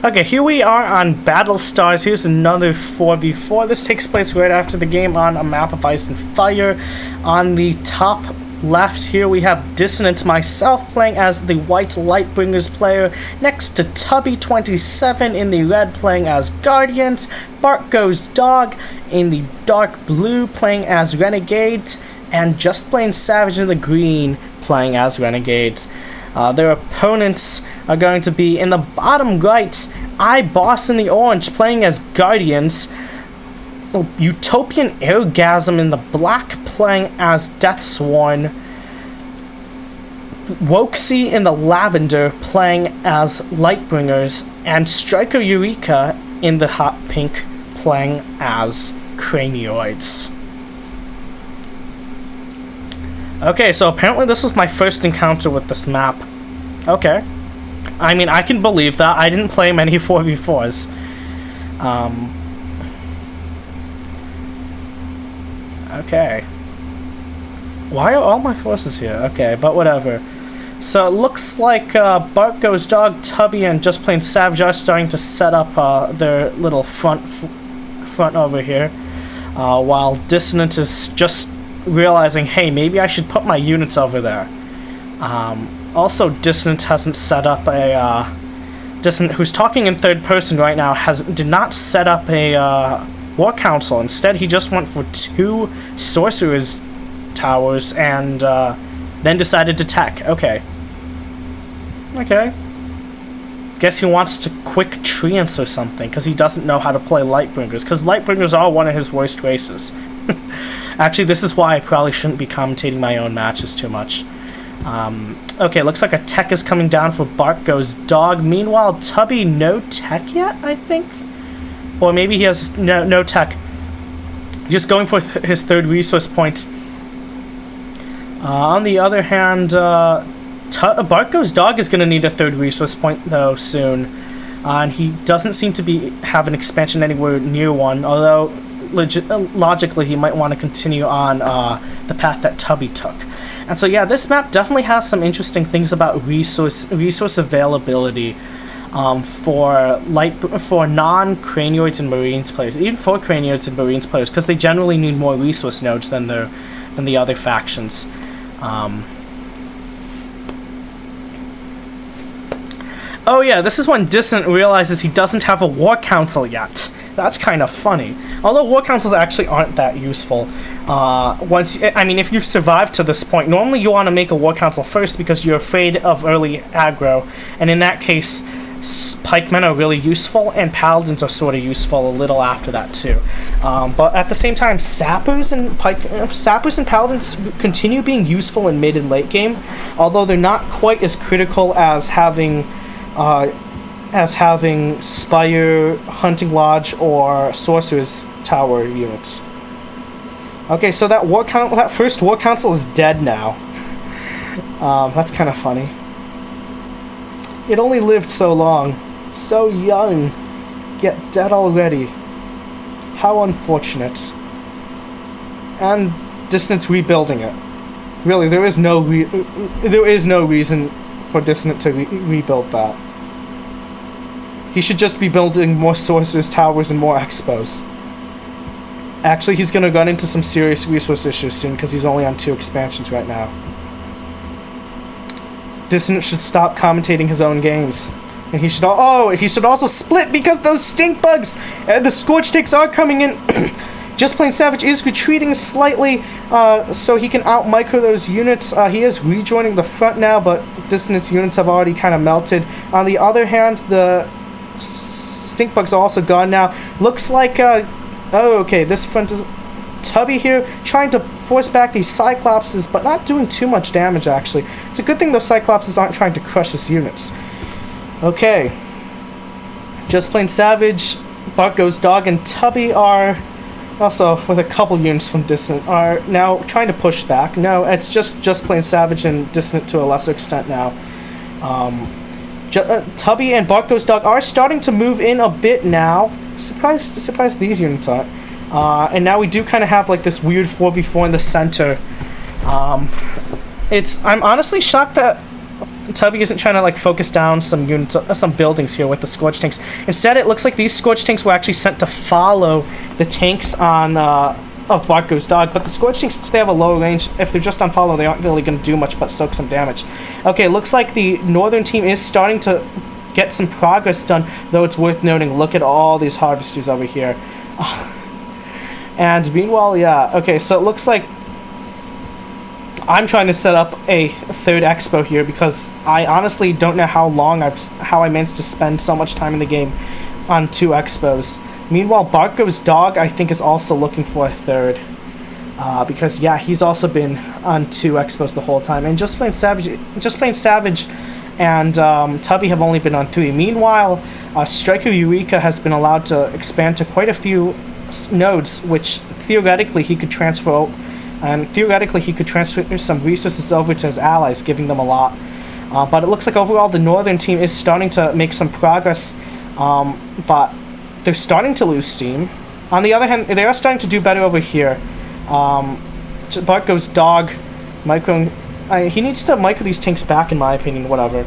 Okay, here we are on Battle Stars. Here's another 4v4. This takes place right after the game on a map of Ice and Fire. On the top left here we have DissonNant, myself, playing as the White Lightbringers player, next to Tubby27 in the red, playing as Guardians, BarkGoesDog in the dark blue, playing as Renegades, and JustPlainSavage in the green, playing as Renegades. Their opponents are going to be in the bottom right, iBaWs in the orange, playing as Guardians, UtopianEargasm in the black, playing as Deathsworn, Wokesy in the lavender, playing as Lightbringers, and StrikerEureka in the hot pink, playing as Cranioids. Okay, so apparently this was my first encounter with this map. Okay. I mean, I can believe that. I didn't play many 4v4s. Okay. Why are all my forces here? Okay, but whatever. So it looks like BarkGoesDog, Tubby, and JustPlainSavage are starting to set up their little front over here. While DissonNant is just realizing, hey, maybe I should put my units over there. Also, DissonNant hasn't set up a DissonNant, who's talking in third person right now, did not set up a war council. Instead, he just went for 2 sorcerers towers and then decided to tech. Okay. Guess he wants to quick treants or something because he doesn't know how to play Lightbringers, because Lightbringers are one of his worst races. Actually, this is why I probably shouldn't be commentating my own matches too much. Okay, looks like a tech is coming down for BarkGoesDog. Meanwhile, Tubby, no tech yet, I think? Or maybe he has no tech. Just going for his third resource point. On the other hand, BarkGoesDog is going to need a third resource point, though, soon. And he doesn't seem to have an expansion anywhere near one, although logically he might want to continue on the path that Tubby took. And so yeah, this map definitely has some interesting things about resource availability for non-Cranioids and Marines players, even for Cranioids and Marines players, because they generally need more resource nodes than the other factions. Oh yeah, this is when DissonNant realizes he doesn't have a war council yet. That's kind of funny. Although war councils actually aren't that useful. If you've survived to this point, normally you want to make a war council first because you're afraid of early aggro, and in that case, pikemen are really useful, and paladins are sort of useful a little after that too. But at the same time, sappers and paladins continue being useful in mid and late game, although they're not quite as critical as having Spire, Hunting Lodge, or Sorcerer's Tower units. Okay, so that first war council is dead now. That's kind of funny. It only lived so long. So young, yet dead already. How unfortunate. And DissonNant's rebuilding it. Really, there is no reason for DissonNant to rebuild that. He should just be building more Sorcerer's Towers and more Expos. Actually, he's going to run into some serious resource issues soon because he's only on 2 expansions right now. DissonNant should stop commentating his own games. And he should also split because those stink bugs, the Scorch Takes are coming in. JustPlainSavage is retreating slightly so he can out-micro those units. He is rejoining the front now, but DissonNant's units have already kind of melted. On the other hand, the stink bugs are also gone now. Looks like, okay, this front is Tubby here, trying to force back these Cyclopses, but not doing too much damage, actually. It's a good thing those Cyclopses aren't trying to crush his units. Okay. JustPlainSavage, BarkGoesDog, and Tubby are also, with a couple units from DissonNant, are now trying to push back. No, it's just JustPlainSavage and DissonNant to a lesser extent now. Tubby and BarkGoesDog are starting to move in a bit now. Surprised these units aren't. And now we do kind of have like this weird 4v4 in the center. I'm honestly shocked that Tubby isn't trying to like focus down some units, some buildings here with the Scorch tanks. Instead, it looks like these Scorch tanks were actually sent to follow the tanks on of BarkGoesDog, but the Scorch tanks, since they have a low range, if they're just on follow, they aren't really going to do much but soak some damage. Okay, looks like the northern team is starting to get some progress done, though it's worth noting, look at all these harvesters over here. And meanwhile, yeah, okay, so it looks like I'm trying to set up a third expo here because I honestly don't know how I managed to spend so much time in the game on 2 expos. Meanwhile, BarkGoesDog, I think, is also looking for a third. Because, yeah, he's also been on 2 expos the whole time. And JustPlainSavage and Tubby have only been on 3. Meanwhile, StrikerEureka has been allowed to expand to quite a few nodes, which theoretically he could transfer, and theoretically he could transfer some resources over to his allies, giving them a lot. But it looks like overall the northern team is starting to make some progress, but they're starting to lose steam. On the other hand, they are starting to do better over here. BarkGoesDog, he needs to micro these tanks back, in my opinion, whatever.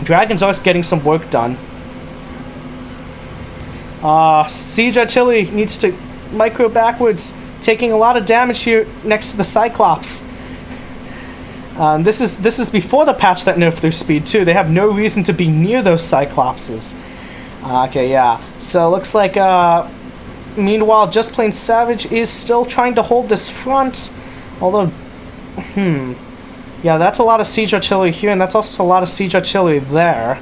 Dragon's always getting some work done. Siege Artillery needs to micro backwards, taking a lot of damage here next to the Cyclops. This is before the patch that nerfed their speed too. They have no reason to be near those Cyclopses. Okay, yeah. So looks like meanwhile JustPlainSavage is still trying to hold this front. Although, yeah, that's a lot of siege artillery here, and that's also a lot of siege artillery there.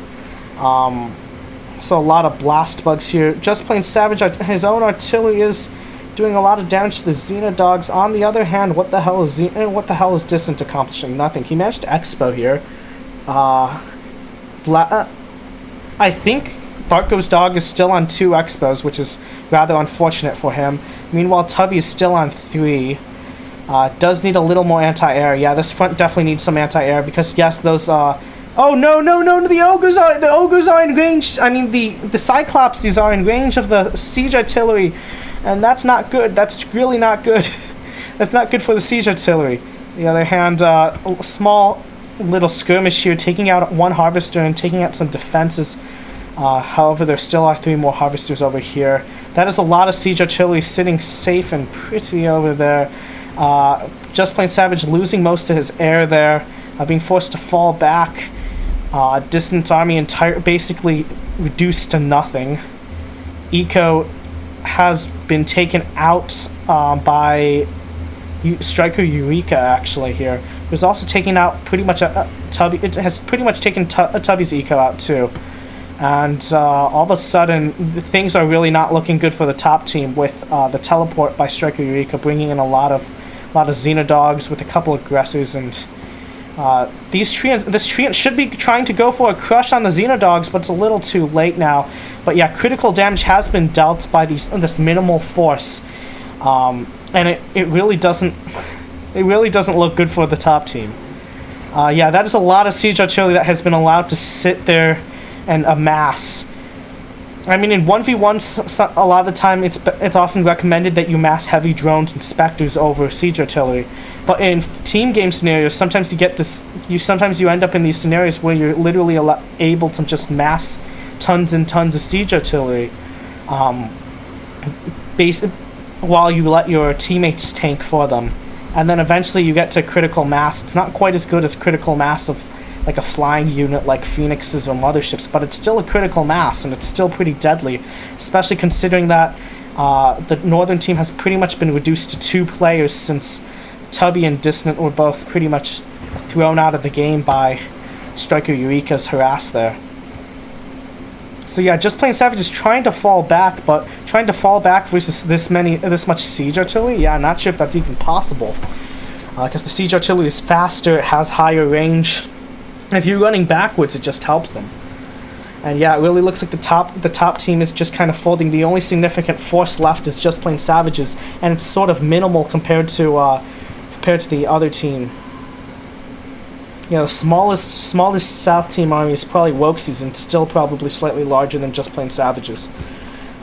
So a lot of blast bugs here. JustPlainSavage, his own artillery is doing a lot of damage to the Xenodogs. On the other hand, what the hell is Dissonant accomplishing? Nothing. He managed to expo here. I think BarkGoesDog is still on 2 expos, which is rather unfortunate for him. Meanwhile, Tubby is still on 3. Does need a little more anti-air. Yeah, this front definitely needs some anti-air because yes, those oh no, the ogres are in range. I mean the Cyclopses are in range of the siege artillery, and that's not good. That's really not good. That's not good for the siege artillery. On the other hand, a small little skirmish here, taking out 1 harvester and taking out some defenses. However, there still are 3 more harvesters over here. That is a lot of siege artillery sitting safe and pretty over there. JustPlainSavage losing most of his air there, being forced to fall back. Dissonant's army basically reduced to nothing. Eco has been taken out by StrikerEureka actually here. It was also taking out pretty much Tubby. It has pretty much taken Tubby's eco out too. And all of a sudden, things are really not looking good for the top team with the teleport by StrikerEureka bringing in a lot of Xenodogs with a couple of aggressors, and this treant should be trying to go for a crush on the Xenodogs, but it's a little too late now. But yeah, critical damage has been dealt by this minimal force, and it really doesn't look good for the top team. Yeah, that is a lot of siege artillery that has been allowed to sit there and amass. I mean, in 1v1s, a lot of the time it's often recommended that you mass heavy drones and specters over siege artillery. But in team game scenarios, sometimes you get this. Sometimes you end up in these scenarios where you're literally able to just mass tons and tons of siege artillery, while you let your teammates tank for them, and then eventually you get to critical mass. It's not quite as good as critical mass of like a flying unit like Phoenixes or Motherships, but it's still a critical mass, and it's still pretty deadly, especially considering that the northern team has pretty much been reduced to 2 players since Tubby and Dissonant were both pretty much thrown out of the game by StrikerEureka's harass there. So yeah, JustPlainSavage is trying to fall back, but trying to fall back versus this much siege artillery, yeah, I'm not sure if that's even possible, because the siege artillery is faster, it has higher range. If you're running backwards, it just helps them. And yeah, it really looks like the top team is just kind of folding. The only significant force left is JustPlainSavage's, and it's sort of minimal compared to the other team. Yeah, the smallest South team army is probably Wokesy's, and still probably slightly larger than JustPlainSavage's.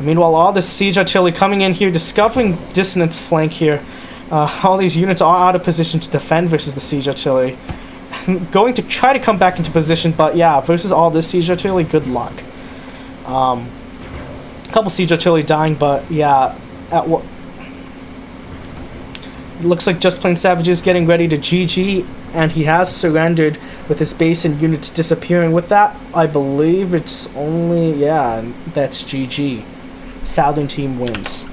Meanwhile, all this siege artillery coming in here, discovering Dissonant's flank here. All these units are out of position to defend versus the siege artillery. going to try to come back into position, but yeah, versus all this siege artillery, good luck. A couple siege artillery dying, but yeah, at what it looks like JustPlainSavage is getting ready to GG, and he has surrendered with his base and units disappearing. With that, I believe it's only, yeah, that's GG. Southern team wins.